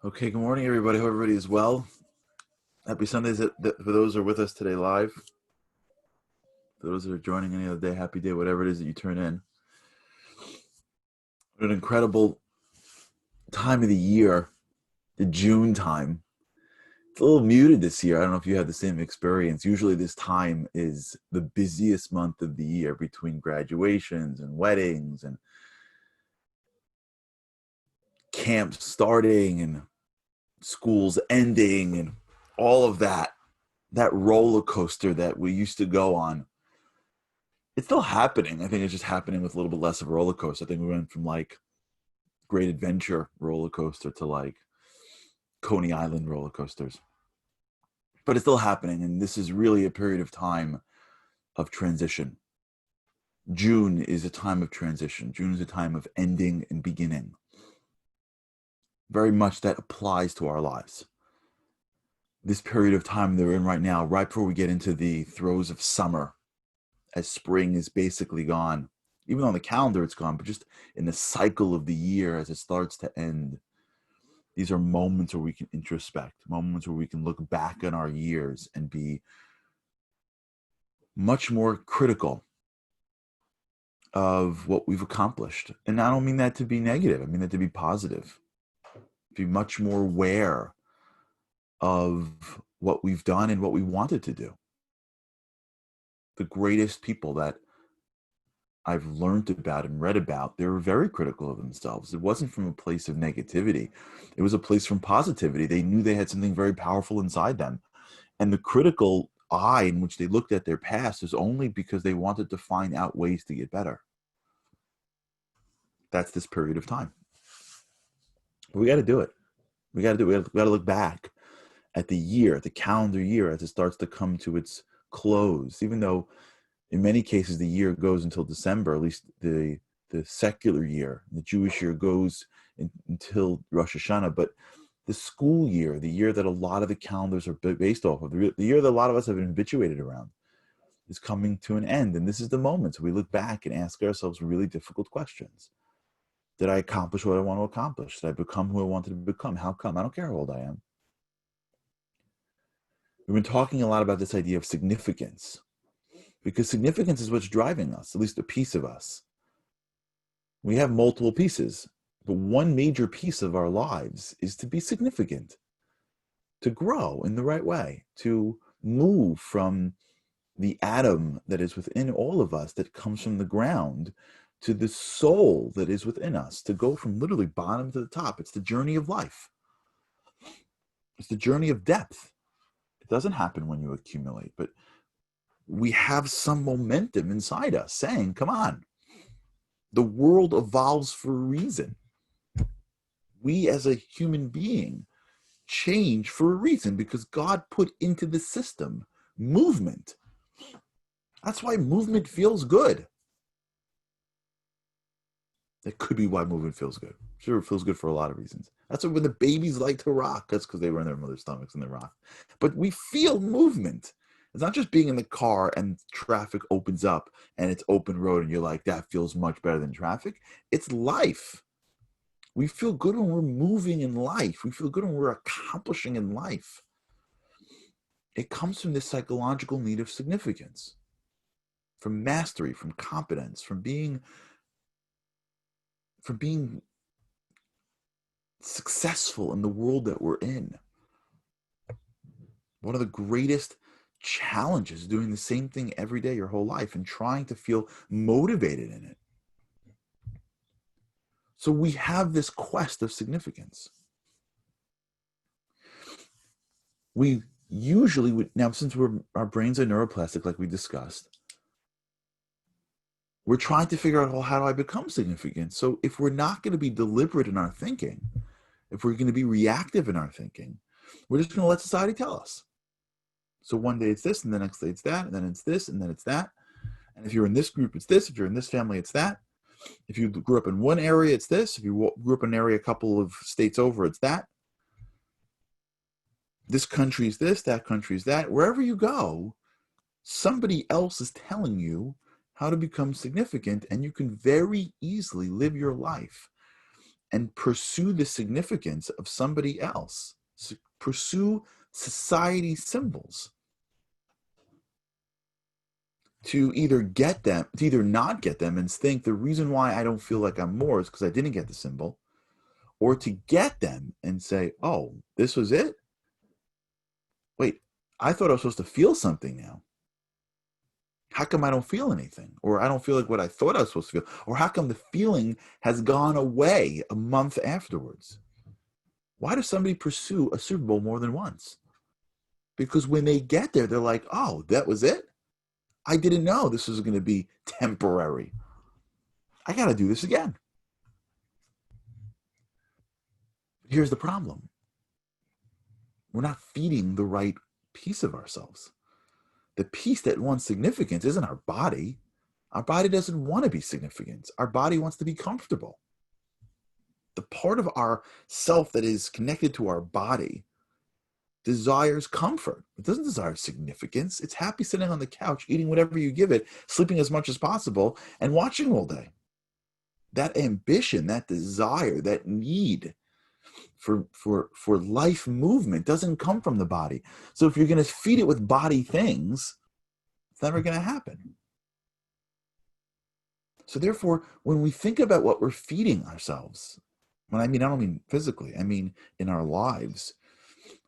Okay, good morning, everybody. Hope everybody is well. Happy Sundays for those who are with us today live. For those that are joining any other day, happy day, whatever it is that you turn in. What an incredible time of the year, the June time. It's a little muted this year. I don't know if you had the same experience. Usually this time is the busiest month of the year between graduations and weddings and camps starting and schools ending and all of that roller coaster that we used to go on. It's still happening. I think it's just happening with a little bit less of a roller coaster. I think we went from like great adventure roller coaster to like Coney Island roller coasters. But it's still happening, and this is really a period of time of transition. June is a time of transition. June is a time of ending and beginning. Very much that applies to our lives. This period of time that we're in right now, right before we get into the throes of summer, as spring is basically gone, even on the calendar it's gone, but just in the cycle of the year as it starts to end, these are moments where we can introspect, moments where we can look back on our years and be much more critical of what we've accomplished. And I don't mean that to be negative, I mean that to be positive. Be much more aware of what we've done and what we wanted to do. The greatest people that I've learned about and read about, they were very critical of themselves. It wasn't from a place of negativity. It was a place from positivity. They knew they had something very powerful inside them. And the critical eye in which they looked at their past is only because they wanted to find out ways to get better. That's this period of time. But we got to do it. We got to do it. We got to look back at the year, the calendar year, as it starts to come to its close, even though in many cases the year goes until December, at least the secular year. The Jewish year goes until Rosh Hashanah, but the school year, the year that a lot of the calendars are based off of, the year that a lot of us have been habituated around, is coming to an end. And this is the moment we look back and ask ourselves really difficult questions. Did I accomplish what I want to accomplish? Did I become who I wanted to become? How come? I don't care how old I am. We've been talking a lot about this idea of significance, because significance is what's driving us, at least a piece of us. We have multiple pieces, but one major piece of our lives is to be significant, to grow in the right way, to move from the atom that is within all of us that comes from the ground to the soul that is within us, to go from literally bottom to the top. It's the journey of life. It's the journey of depth. It doesn't happen when you accumulate, but we have some momentum inside us saying, come on, the world evolves for a reason. We as a human being change for a reason because God put into the system movement. That's why movement feels good. That could be why movement feels good. Sure, it feels good for a lot of reasons. That's why when the babies like to rock, that's because they were in their mother's stomachs and they rock. But we feel movement. It's not just being in the car and traffic opens up and it's open road and you're like, that feels much better than traffic. It's life. We feel good when we're moving in life. We feel good when we're accomplishing in life. It comes from this psychological need of significance, from mastery, from competence, from being successful in the world that we're in. One of the greatest challenges is doing the same thing every day your whole life and trying to feel motivated in it. So we have this quest of significance. We usually would, now since our brains are neuroplastic, like we discussed, we're trying to figure out, well, how do I become significant? So if we're not going to be deliberate in our thinking, if we're going to be reactive in our thinking, we're just going to let society tell us. So one day it's this, and the next day it's that, and then it's this, and then it's that. And if you're in this group, it's this. If you're in this family, it's that. If you grew up in one area, it's this. If you grew up in an area a couple of states over, it's that. This country is this, that country is that. Wherever you go, somebody else is telling you how to become significant, and you can very easily live your life and pursue the significance of somebody else. Pursue society symbols. To either get them, to either not get them and think the reason why I don't feel like I'm more is because I didn't get the symbol, or to get them and say, oh, this was it? Wait, I thought I was supposed to feel something now. How come I don't feel anything? Or I don't feel like what I thought I was supposed to feel? Or how come the feeling has gone away a month afterwards? Why does somebody pursue a Super Bowl more than once? Because when they get there, they're like, oh, that was it? I didn't know this was going to be temporary. I got to do this again. Here's the problem. We're not feeding the right piece of ourselves. The piece that wants significance isn't our body. Our body doesn't want to be significant. Our body wants to be comfortable. The part of our self that is connected to our body desires comfort. It doesn't desire significance. It's happy sitting on the couch, eating whatever you give it, sleeping as much as possible, and watching all day. That ambition, that desire, that need for life movement doesn't come from the body. So if you're going to feed it with body things, it's never going to happen. So therefore, when we think about what we're feeding ourselves, I don't mean physically, I mean in our lives,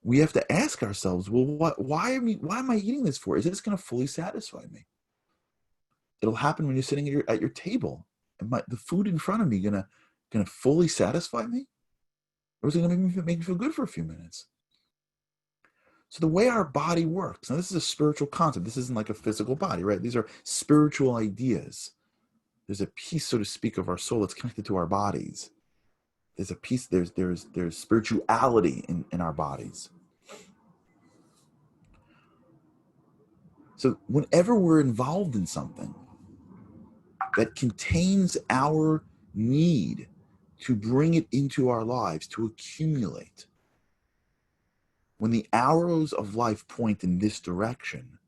we have to ask ourselves, well, why am I eating this for? Is this going to fully satisfy me? It'll happen when you're sitting at your table. The food in front of me gonna fully satisfy me? Or is it gonna make me feel good for a few minutes? So the way our body works, now this is a spiritual concept. This isn't like a physical body, right? These are spiritual ideas. There's a piece, so to speak, of our soul that's connected to our bodies. There's a piece, there's spirituality in our bodies. So whenever we're involved in something that contains our need to bring it into our lives, to accumulate, when the arrows of life point in this direction,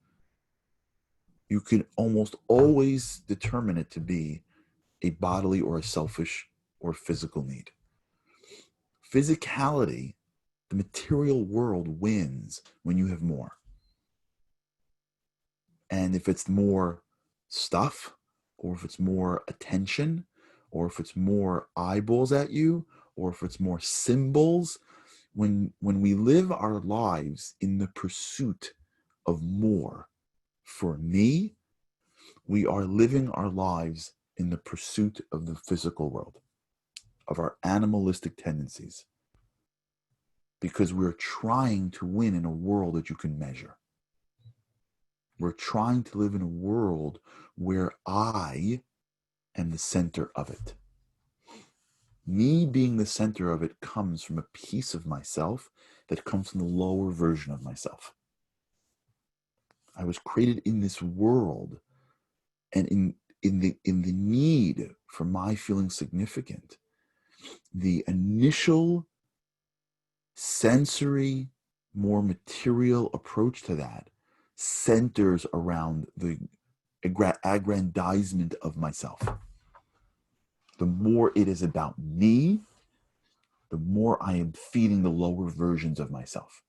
you can almost always determine it to be a bodily or a selfish or physical need. Physicality, the material world, wins when you have more. And if it's more stuff, or if it's more attention, or if it's more eyeballs at you, or if it's more symbols, when we live our lives in the pursuit of more for me, we are living our lives in the pursuit of the physical world, of our animalistic tendencies, because we're trying to win in a world that you can measure. We're trying to live in a world where I am the center of it. Me being the center of it comes from a piece of myself that comes from the lower version of myself. I was created in this world, and in the need for my feeling significant, the initial sensory, more material approach to that centers around the aggrandizement of myself. The more it is about me, the more I am feeding the lower versions of myself.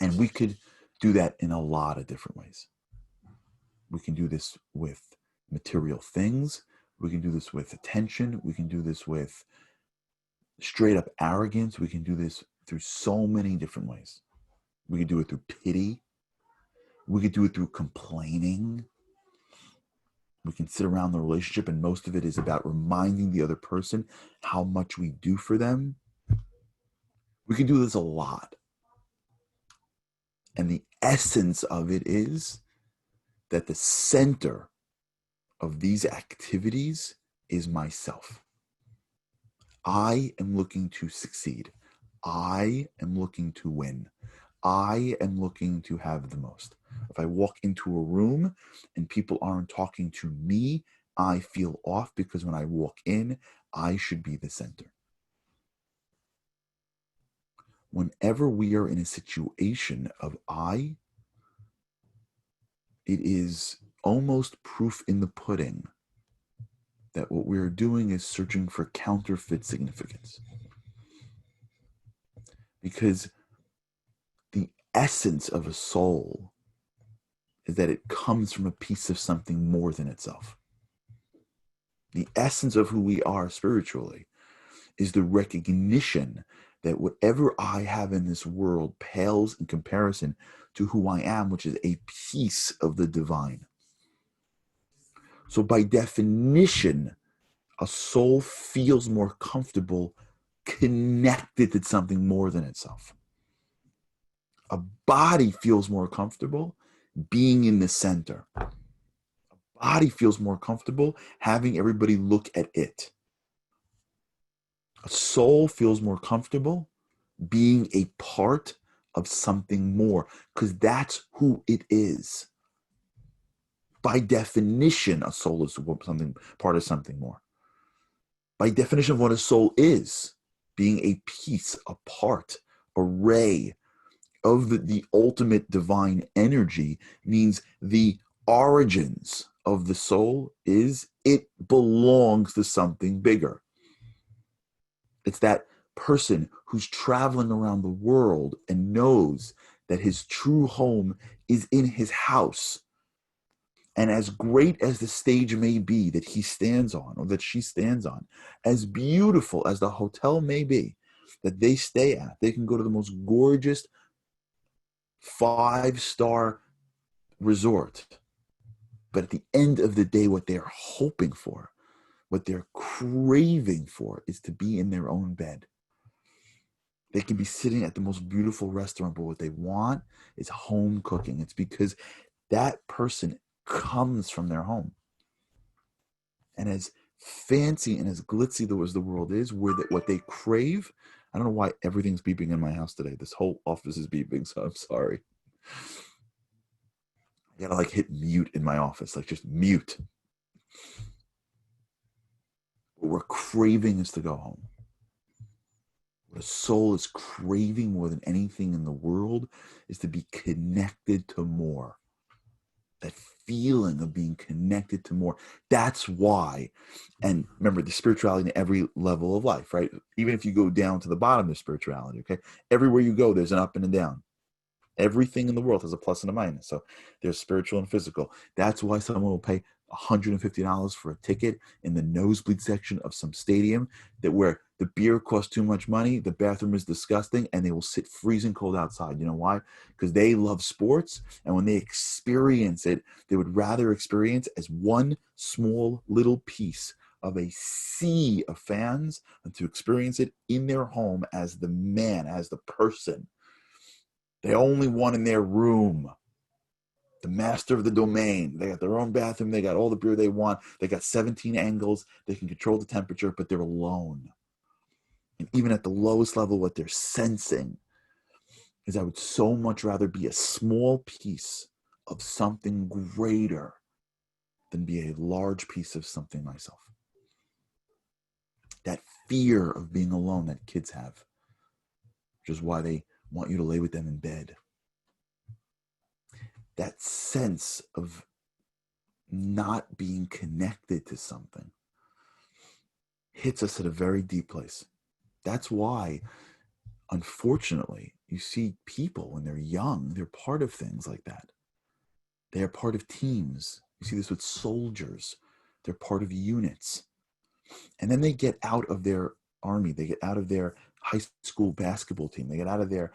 And we could do that in a lot of different ways. We can do this with material things. We can do this with attention. We can do this with straight up arrogance. We can do this through so many different ways. We can do it through pity. We could do it through complaining. We can sit around the relationship, and most of it is about reminding the other person how much we do for them. We can do this a lot. And the essence of it is that the center of these activities is myself. I am looking to succeed. I am looking to win. I am looking to have the most. If I walk into a room and people aren't talking to me, I feel off, because when I walk in, I should be the center. Whenever we are in a situation of I, it is almost proof in the pudding that what we're doing is searching for counterfeit significance. Because the essence of a soul is that it comes from a piece of something more than itself. The essence of who we are spiritually is the recognition that whatever I have in this world pales in comparison to who I am, which is a piece of the divine. So by definition, a soul feels more comfortable connected to something more than itself. A body feels more comfortable being in the center. A body feels more comfortable having everybody look at it. A soul feels more comfortable being a part of something more, because that's who it is. By definition, a soul is something part of something more. By definition of what a soul is, being a piece, a part, a ray of the ultimate divine energy means the origins of the soul is it belongs to something bigger. It's that person who's traveling around the world and knows that his true home is in his house. And as great as the stage may be that he stands on or that she stands on, as beautiful as the hotel may be that they stay at, they can go to the most gorgeous 5-star resort. But at the end of the day, what they're hoping for, what they're craving for, is to be in their own bed. They can be sitting at the most beautiful restaurant, but what they want is home cooking. It's because that person comes from their home. And as fancy and as glitzy as the world is, what they crave, I don't know why everything's beeping in my house today. This whole office is beeping, so I'm sorry. I gotta hit mute in my office, just mute. What we're craving is to go home. What a soul is craving more than anything in the world is to be connected to more. That feeling of being connected to more. That's why, and remember, the spirituality in every level of life, right? Even if you go down to the bottom of spirituality, okay? Everywhere you go, there's an up and a down. Everything in the world has a plus and a minus. So there's spiritual and physical. That's why someone will pay $150 for a ticket in the nosebleed section of some stadium where the beer costs too much money, the bathroom is disgusting, and they will sit freezing cold outside. You know why? Because they love sports, and when they experience it, they would rather experience as one small little piece of a sea of fans than to experience it in their home as the man, as the person. The only one in their room, the master of the domain. They got their own bathroom. They got all the beer they want. They got 17 angles. They can control the temperature, but they're alone. And even at the lowest level, what they're sensing is I would so much rather be a small piece of something greater than be a large piece of something myself. That fear of being alone that kids have, which is why they want you to lay with them in bed. That sense of not being connected to something hits us at a very deep place. That's why, unfortunately, you see people when they're young, they're part of things like that. They are part of teams. You see this with soldiers. They're part of units. And then they get out of their army. They get out of their high school basketball team. They get out of their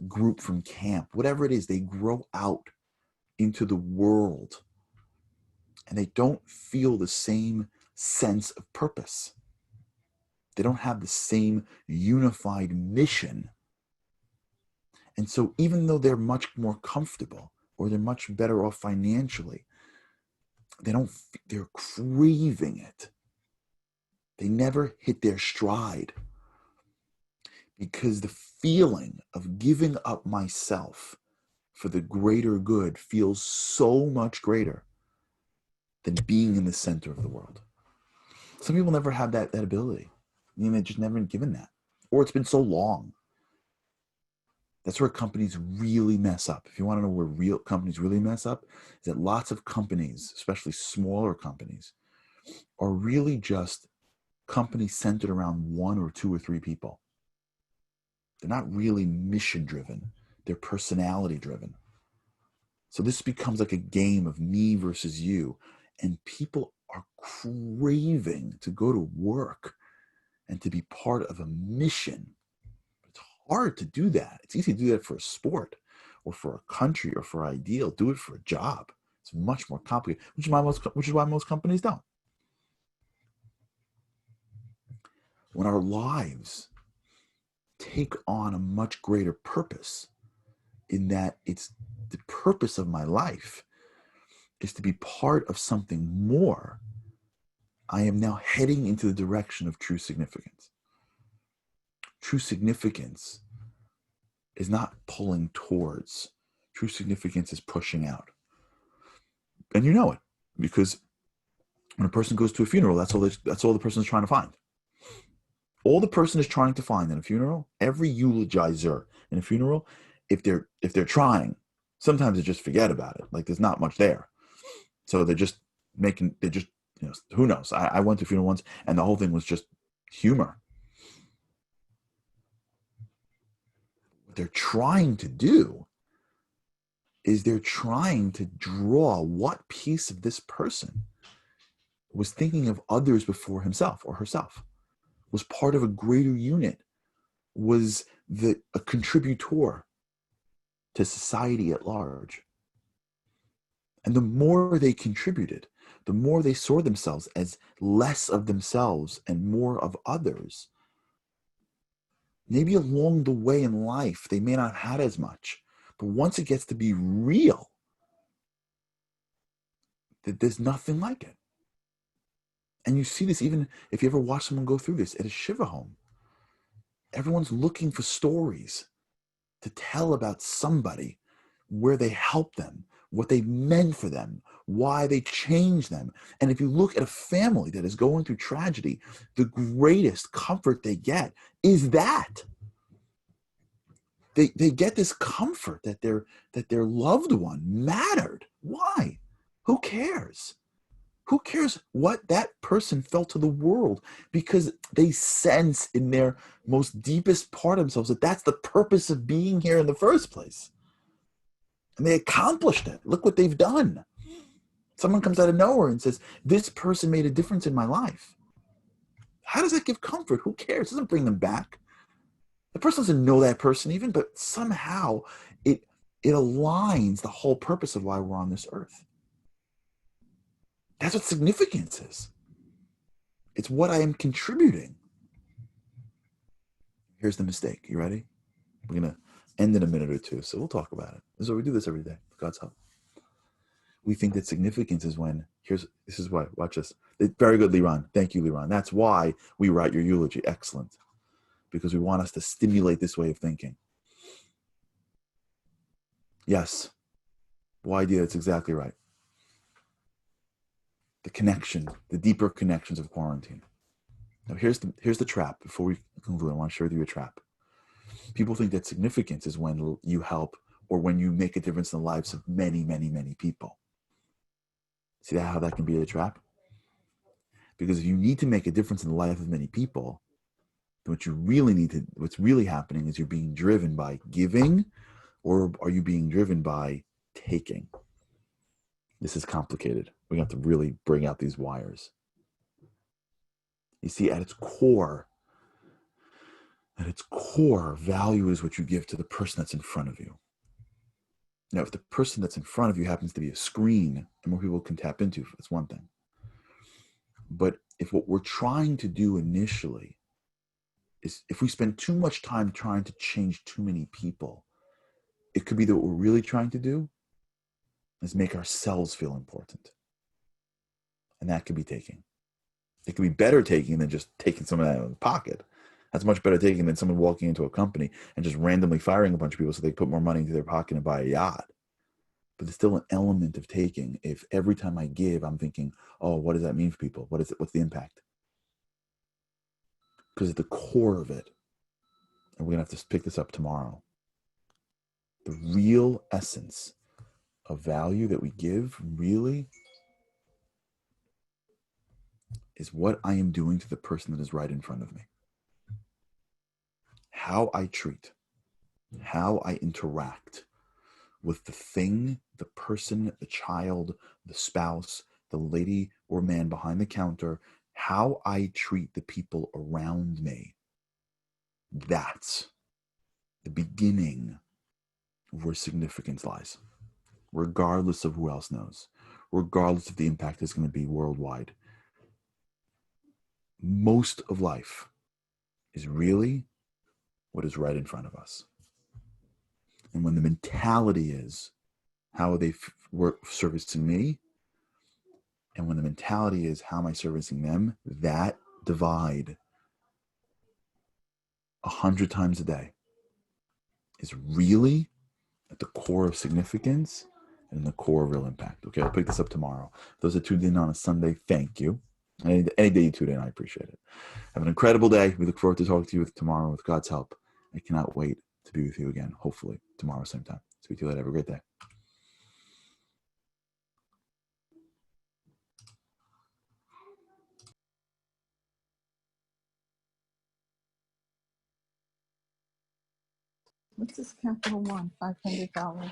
group from camp. Whatever it is, they grow out into the world. And they don't feel the same sense of purpose. They don't have the same unified mission. And so even though they're much more comfortable or they're much better off financially, they're craving it. They never hit their stride because the feeling of giving up myself for the greater good feels so much greater than being in the center of the world. Some people never have that ability. They've just never been given that. Or it's been so long. That's where companies really mess up. If you want to know where real companies really mess up, is that lots of companies, especially smaller companies, are really just companies centered around one or two or three people. They're not really mission driven. They're personality driven. So this becomes like a game of me versus you. And people are craving to go to work and to be part of a mission. It's hard to do that. It's easy to do that for a sport or for a country or for an ideal. Do it for a job. It's much more complicated, which is why most companies don't. When our lives take on a much greater purpose, in that it's the purpose of my life is to be part of something more, I am now heading into the direction of true significance. True significance is not pulling towards. True significance is pushing out. And you know it, because when a person goes to a funeral, that's all the person is trying to find. All the person is trying to find in a funeral, every eulogizer in a funeral, if they're trying, sometimes they just forget about it. Like there's not much there. So they're just, who knows? I went to a funeral once and the whole thing was just humor. What they're trying to do is they're trying to draw what piece of this person was thinking of others before himself or herself, was part of a greater unit, was a contributor to society at large. And the more they contributed, the more they saw themselves as less of themselves and more of others. Maybe along the way in life, they may not have had as much, but once it gets to be real, that there's nothing like it. And you see this even if you ever watch someone go through this at a Shiva home. Everyone's looking for stories to tell about somebody, where they helped them, what they meant for them, why they changed them. And if you look at a family that is going through tragedy, the greatest comfort they get is that. They get this comfort that their loved one mattered. Why? Who cares? Who cares what that person felt to the world? Because they sense in their most deepest part of themselves that that's the purpose of being here in the first place. And they accomplished it. Look what they've done. Someone comes out of nowhere and says, this person made a difference in my life. How does that give comfort? Who cares? It doesn't bring them back. The person doesn't know that person even, but somehow it aligns the whole purpose of why we're on this earth. That's what significance is. It's what I am contributing. Here's the mistake. You ready? We're going to end in a minute or two, so we'll talk about it. This is what we do this every day, with God's help. We think that significance is when, this is why, watch this. Very good, Liran. Thank you, Liran. That's why we write your eulogy. Excellent. Because we want us to stimulate this way of thinking. Yes. Why do that's exactly right. The connection, the deeper connections of quarantine. Now here's the trap. Before we conclude, I want to share with you a trap. People think that significance is when you help or when you make a difference in the lives of many, many, many people. See how that can be a trap? Because if you need to make a difference in the life of many people, what's really happening is you're being driven by giving, or are you being driven by taking? This is complicated. We have to really bring out these wires. You see, at its core, value is what you give to the person that's in front of you. Now, if the person that's in front of you happens to be a screen and more people can tap into, that's one thing. But if what we're trying to do initially is, if we spend too much time trying to change too many people, it could be that what we're really trying to do is make ourselves feel important. And that could be taking. It could be better taking than just taking some of that out of the pocket. That's much better taking than someone walking into a company and just randomly firing a bunch of people so they put more money into their pocket and buy a yacht. But there's still an element of taking. If every time I give, I'm thinking, oh, what does that mean for people? What's the impact? Because at the core of it, and we're going to have to pick this up tomorrow, the real essence of value that we give really is what I am doing to the person that is right in front of me. How I treat, how I interact with the thing, the person, the child, the spouse, the lady or man behind the counter, how I treat the people around me. That's the beginning of where significance lies, regardless of who else knows, regardless if the impact is going to be worldwide. Most of life is really what is right in front of us. And when the mentality is, how are they servicing me? And when the mentality is, how am I servicing them? That divide 100 times a day is really at the core of significance and the core of real impact. Okay, I'll pick this up tomorrow. Those that tuned in on a Sunday, thank you. Any day you tune in, I appreciate it. Have an incredible day. We look forward to talking to you tomorrow with God's help. I cannot wait to be with you again, hopefully tomorrow, same time. Speak to you later. Have a great day. What's this Capital One? $500.